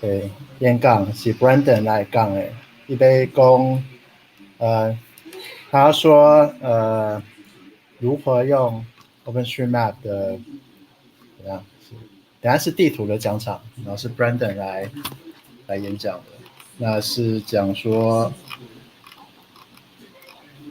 对，演讲是 Brandon 来讲的，伊要讲他说如何用 OpenStreetMap 的怎样？等下是地图的讲场，然后是 Brandon 来演讲的。那是讲说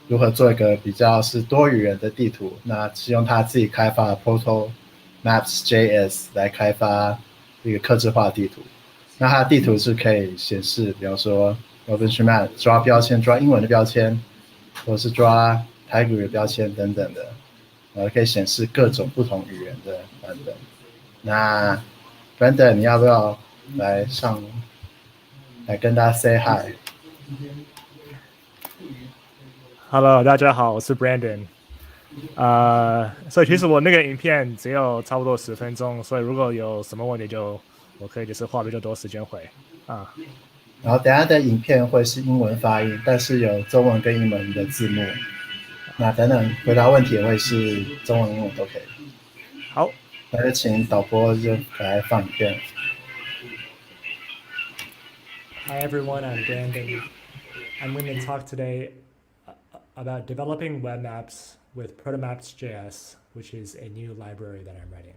如何做一个比较是多语言的地图，那是用他自己开发的 ProtomapsJS 来开发一个客制化地图。那它的地图是可以显示，比方说 OpenStreetMap 抓标签，抓英文的标签，或者是抓台语的标签等等的，可以显示各种不同语言的版本。那 Brandon 你要不要来跟大家 say hi？Hello， 大家好，我是 Brandon。所以其实我那个影片只有差不多10分钟，所以如果有什么问题我可以就是花比较多时间回啊。然后等下的影片会是英文发音，但是有中文跟英文的字幕。那等等回答问题也会是中文、英文都可以。好，那就请导播就来放影片。Hi everyone, I'm Brandon. I'm going to talk today about developing web maps with ProtomapsJS, which is a new library that I'm writing.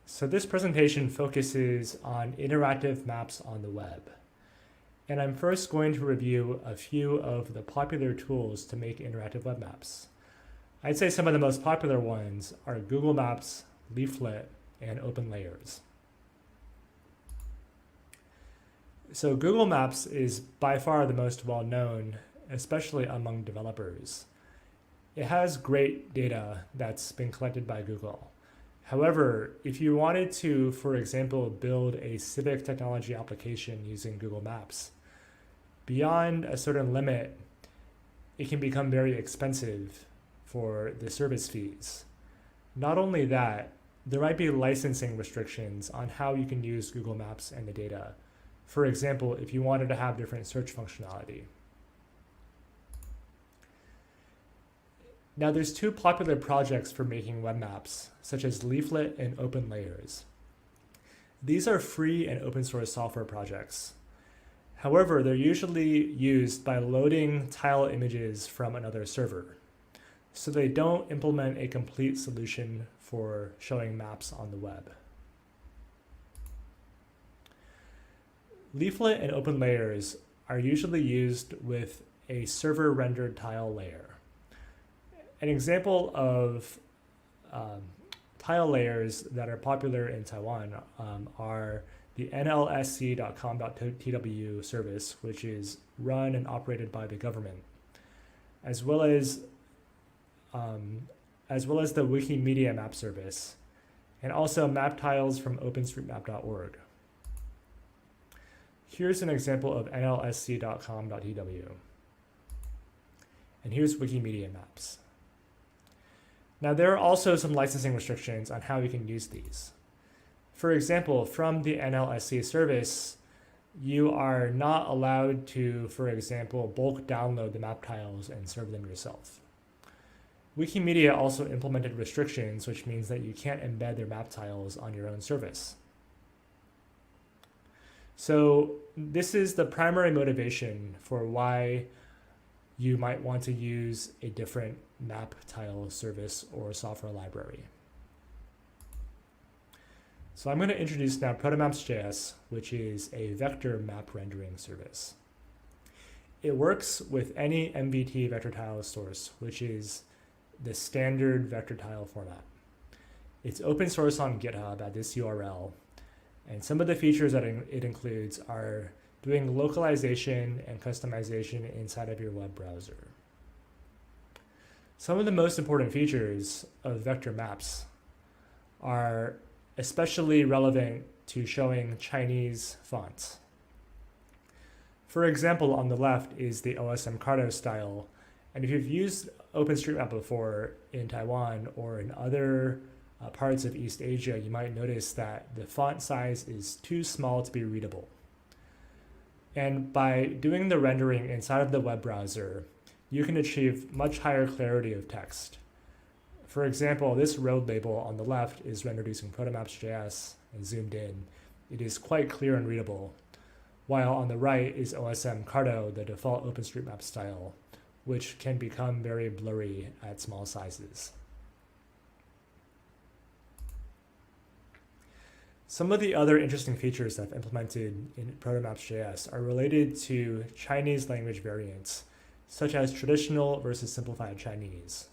So this presentation focuses on interactive maps on the web. And I'm first going to review a few of the popular tools to make interactive web maps. I'd say some of the most popular ones are Google Maps, Leaflet, and OpenLayers. So Google Maps is by far the most well-known, especially among developers. It has great data that's been collected by Google. However, if you wanted to, for example, build a civic technology application using Google Maps, beyond a certain limit, it can become very expensive for the service fees. Not only that, there might be licensing restrictions on how you can use Google Maps and the data. For example, if you wanted to have different search functionality. Now there's two popular projects for making web maps, such as Leaflet and OpenLayers. These are free and open source software projects. However, they're usually used by loading tile images from another server. So they don't implement a complete solution for showing maps on the web. Leaflet and OpenLayers are usually used with a server-rendered tile layer. An example of tile layers that are popular in Taiwan are the nlsc.com.tw service, which is run and operated by the government, as well as the Wikimedia Map service, and also map tiles from OpenStreetMap.org. Here's an example of nlsc.com.tw, and here's Wikimedia Maps. Now there are also some licensing restrictions on how you can use these. For example, from the NLSC service, you are not allowed to, for example, bulk download the map tiles and serve them yourself. Wikimedia also implemented restrictions, which means that you can't embed their map tiles on your own service. So this is the primary motivation for why you might want to use a different map tile service or software library. So I'm going to introduce now ProtomapsJS, which is a vector map rendering service. It works with any MVT vector tile source, which is the standard vector tile format. It's open source on GitHub at this URL, and some of the features that it includes are doing localization and customization inside of your web browser. Some of the most important features of vector maps are especially relevant to showing Chinese fonts. For example, on the left is the OSM Carto style, and if you've used OpenStreetMap before in Taiwan or in other parts of East Asia, you might notice that the font size is too small to be readable. And by doing the rendering inside of the web browser, you can achieve much higher clarity of text. For example, this road label on the left is rendered using ProtomapsJS and zoomed in. It is quite clear and readable, while on the right is OSM Carto, the default OpenStreetMap style, which can become very blurry at small sizes. Some of the other interesting features that I've implemented in ProtomapsJS are related to Chinese language variants, such as traditional versus simplified Chinese.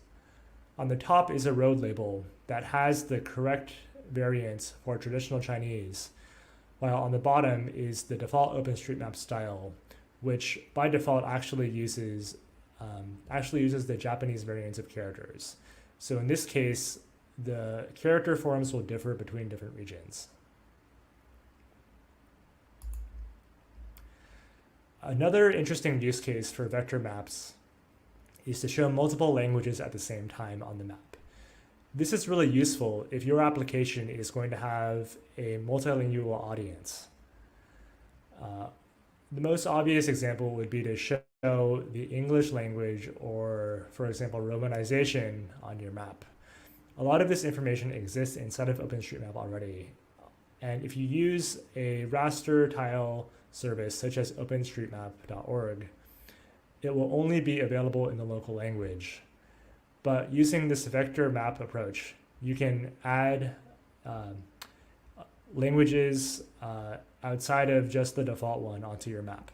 On the top is a road label that has the correct variant for traditional Chinese, while on the bottom is the default OpenStreetMap style, which by default actually uses the Japanese variants of characters. So in this case, the character forms will differ between different regions. Another interesting use case for vector maps is to show multiple languages at the same time on the map. This is really useful if your application is going to have a multilingual audience. The most obvious example would be to show the English language or, for example, Romanization on your map. A lot of this information exists inside of OpenStreetMap already. And if you use a raster tile service such as openstreetmap.org, it will only be available in the local language. But using this vector map approach, you can add languages outside of just the default one onto your map.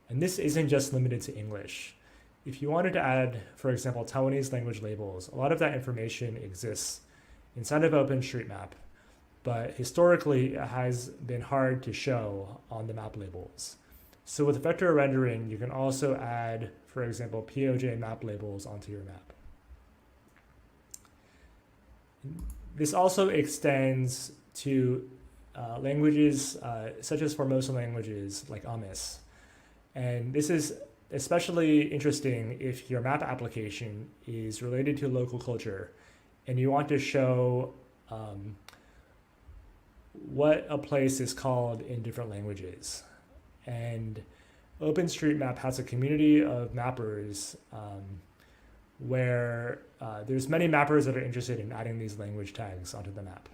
And this isn't just limited to English. If you wanted to add, for example, Taiwanese language labels, a lot of that information exists inside of OpenStreetMap, but historically it has been hard to show on the map labels. So with vector rendering, you can also add, for example, POJ map labels onto your map. This also extends to languages such as Formosan languages like Amis. And this is especially interesting if your map application is related to local culture and you want to show what a place is called in different languages. And OpenStreetMap has a community of mappers where there's many mappers that are interested in adding these language tags onto the map.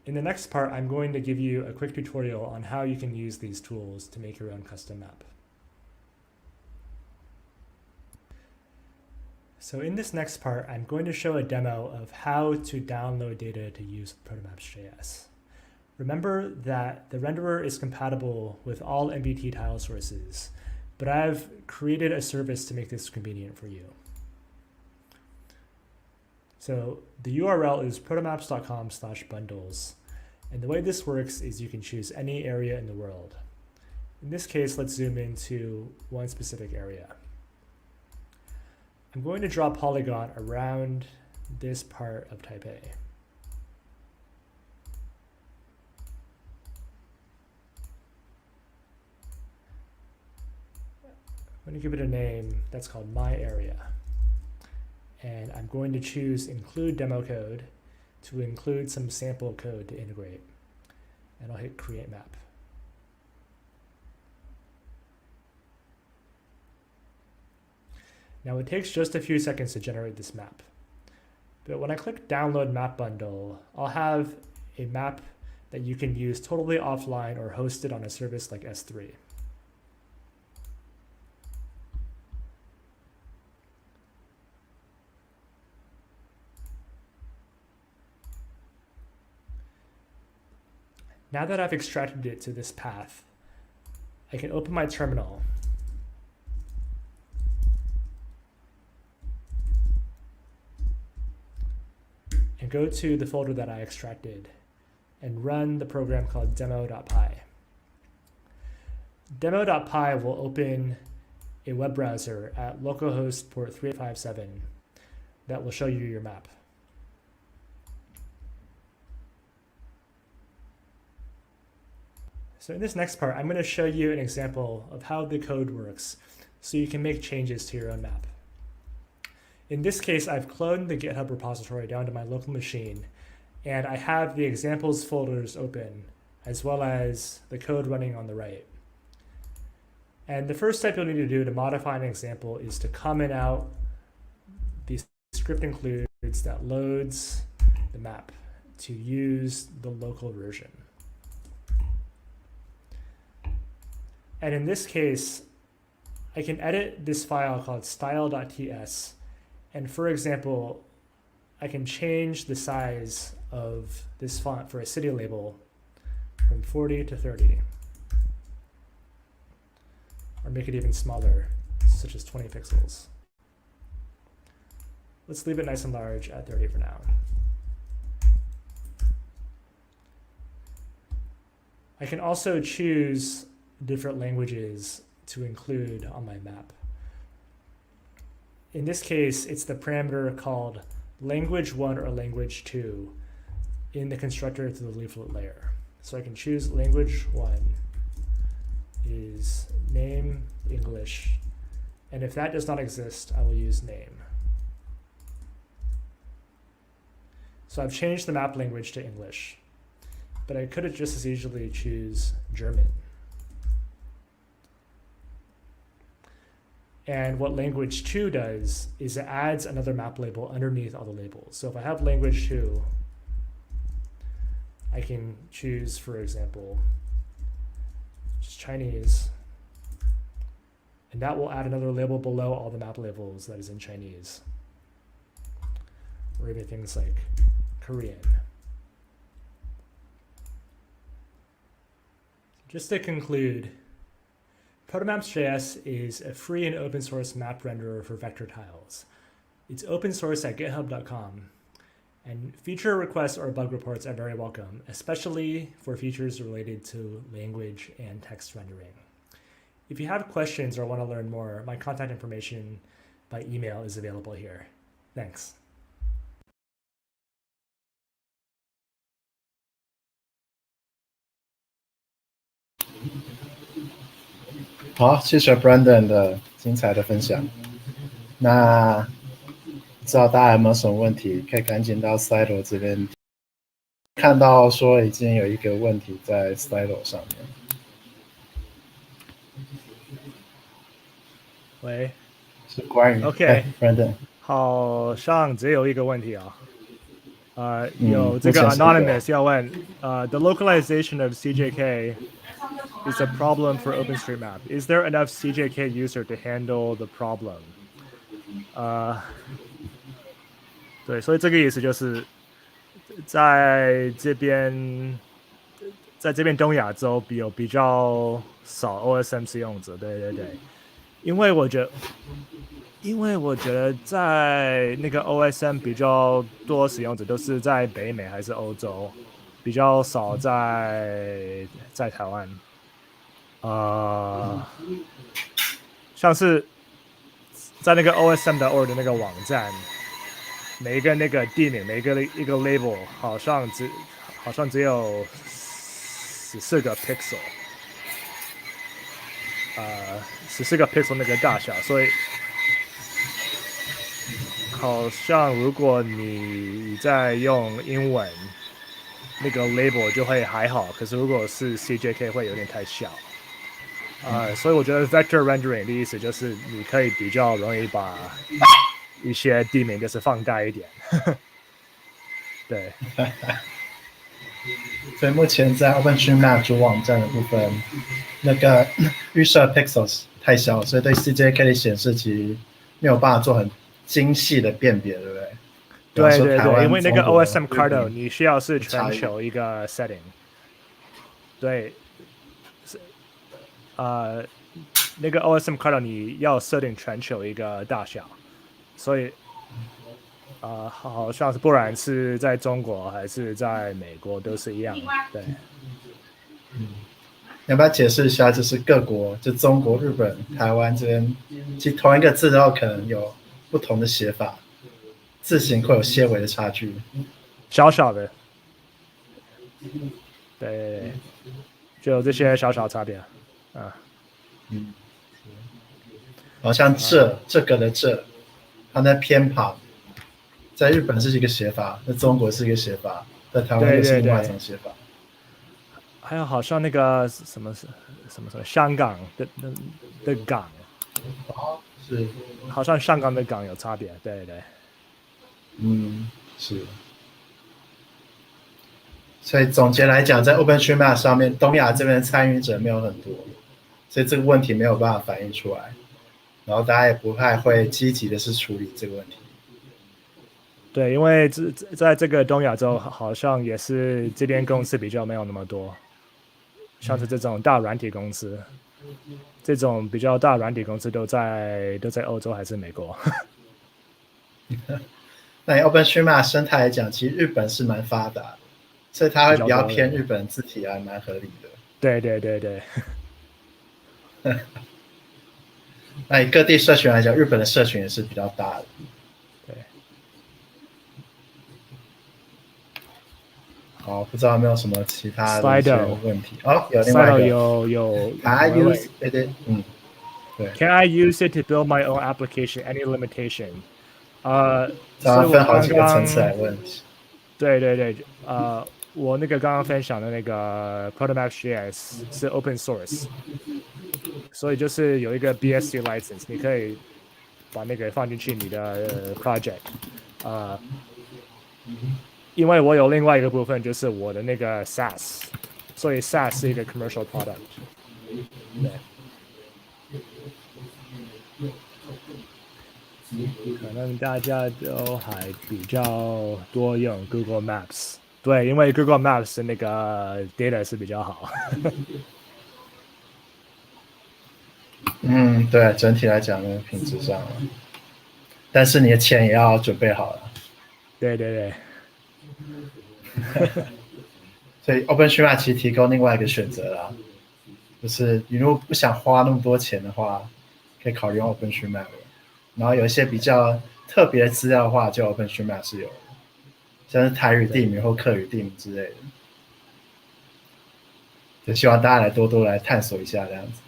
In the next part, I'm going to give you a quick tutorial on how you can use these tools to make your own custom map. So in this next part, I'm going to show a demo of how to download data to use ProtomapsJS. Remember that the renderer is compatible with all MBT tile sources, but I've created a service to make this convenient for you. So the URL is protomaps.com/bundles. And the way this works is you can choose any area in the world. In this case, let's zoom into one specific area. I'm going to draw a polygon around this part of type A. I'm going to give it a name that's called My Area. And I'm going to choose Include Demo Code to include some sample code to integrate. And I'll hit Create Map. Now it takes just a few seconds to generate this map. But when I click Download Map Bundle, I'll have a map that you can use totally offline or hosted on a service like S3. Now that I've extracted it to this path, I can open my terminal. And go to the folder that I extracted and run the program called demo.py. Demo.py will open a web browser at localhost port 3857 that will show you your map. So in this next part, I'm going to show you an example of how the code works so you can make changes to your own map. In this case, I've cloned the GitHub repository down to my local machine, and I have the examples folders open, as well as the code running on the right. And the first step you'll need to do to modify an example is to comment out the script includes that loads the map to use the local version. And in this case, I can edit this file called style.ts. And for example, I can change the size of this font for a city label from 40 to 30. Or make it even smaller, such as 20 pixels. Let's leave it nice and large at 30 for now. I can also choose different languages to include on my map. In this case, it's the parameter called language1 or language2 in the constructor to the leaflet layer. So I can choose language1 is name English, and if that does not exist, I will use name. So I've changed the map language to English, but I could have just as easily choose German. And what language 2 does is it adds another map label underneath all the labels. So if I have language 2, I can choose, for example, just Chinese, and that will add another label below all the map labels that is in Chinese, or even things like Korean. Just to conclude, ProtomapsJS is a free and open source map renderer for vector tiles. It's open source at github.com, and feature requests or bug reports are very welcome, especially for features related to language and text rendering. If you have questions or want to learn more, my contact information by email is available here. Thanks. 好，谢谢 Brandon 的精彩的分享。那不知道大家有没有什么问题，可以赶紧到 Slido 这边。看到说已经有一个问题在 Slido 上面。喂，是关于 Brandon 好像只有一个问题啊。有这个 Anonymous 要问，the localization of CJK is a problem for OpenStreetMap. Is there enough CJK user to handle the problem? 对，所以这个意思就是在这边东亚洲有比较少 OSM 使用者，对，因为我觉得在那个 OSM 比较多使用者都是在北美还是欧洲，比较少在台湾。像是在那个 OSM.org 的那个网站，每一个那个地名，每一个 label 好像只有14个 pixel， 14个 pixel 那个大小，所以好像如果你在用英文，那个 label 就会还好，可是如果是 CJK 会有点太小。所以我觉得 vector rendering 的意思就是你可以比较容易把一些地名就是放大一点。对。所以目前在 OpenStreetMap 主网站的部分，那个预设 pixels 太小，所以对 CJK 的显示其实没有办法做很精细的辨别，对不对？对，因为那个 OSM Cardo 你需要是全球一个 setting。对。那个 OSM Cardo 你要设定全球一个大小，所以好像是不然是在中国还是在美国都是一样的。对。要不要解释一下？就是各国，就中国、日本、台湾这边，其实同一个字都可能有不同的写法，字形会有些微的差距，小的。对，就有这些小差别。好像这个的它在偏旁，在日本是一个写法，在中国是一个写法，在台湾又是另外一种写法。还有好像那个什么香港的港，是，好像香港的港有差别，对对。是。所以总结来讲，在 OpenStreetMap 上面，东亚这边参与者没有很多，所以这个问题没有办法反映出来，然后大家也不太会积极的是处理这个问题。对，因为在这个东亚洲，好像也是这边公司比较没有那么多，像是这种大软体公司，这种比较大软体公司都在欧洲还是美国。那以 OpenStreetMap 生态来讲，其实日本是蛮发达的，所以它会比较偏日本字体，还蛮合理的。对对对对。那以各地社群来讲，日本的社群也是比较大的。对。好，不知道有没有什么其他的一些问题？有另外一个。有。Can I use it？ 对。Can I use it to build my own application? Any limitation？这要分好几个层次来问。对对对，我那个刚刚分享的那个 ProtomapsJS 是 open source， 所以就是有一个 BSC license， 你可以把那个放进去你的project。因为我有另外一个部分就是我的那个 SaaS， 所以 SaaS 是一个 commercial product。对。可能大家都还比较多用 Google Maps， 对，因为 Google Maps 那个 data 是比较好。对，整体来讲呢，品质上，但是你的钱也要准备好了。对对对。所以 OpenStreetMap 其实提供另外一个选择啦，就是你如果不想花那么多钱的话，可以考虑用 OpenStreetMap。然后有一些比较特别的资料的话，就 OpenStreetMap 是有的，像是台语地名或客语地名之类的。就希望大家来多多来探索一下这样子。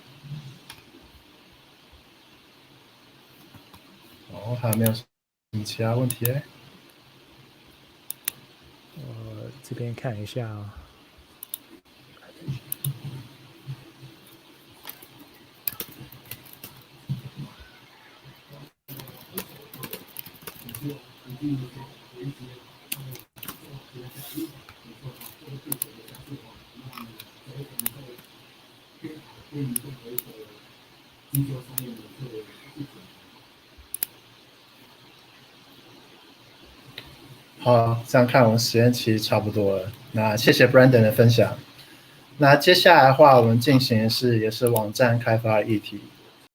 还有没有什么其他问题呢？我这边看一下啊。好，这样看我们时间其实差不多了。那谢谢 Brandon 的分享。那接下来的话，我们进行的是也是网站开发的议题。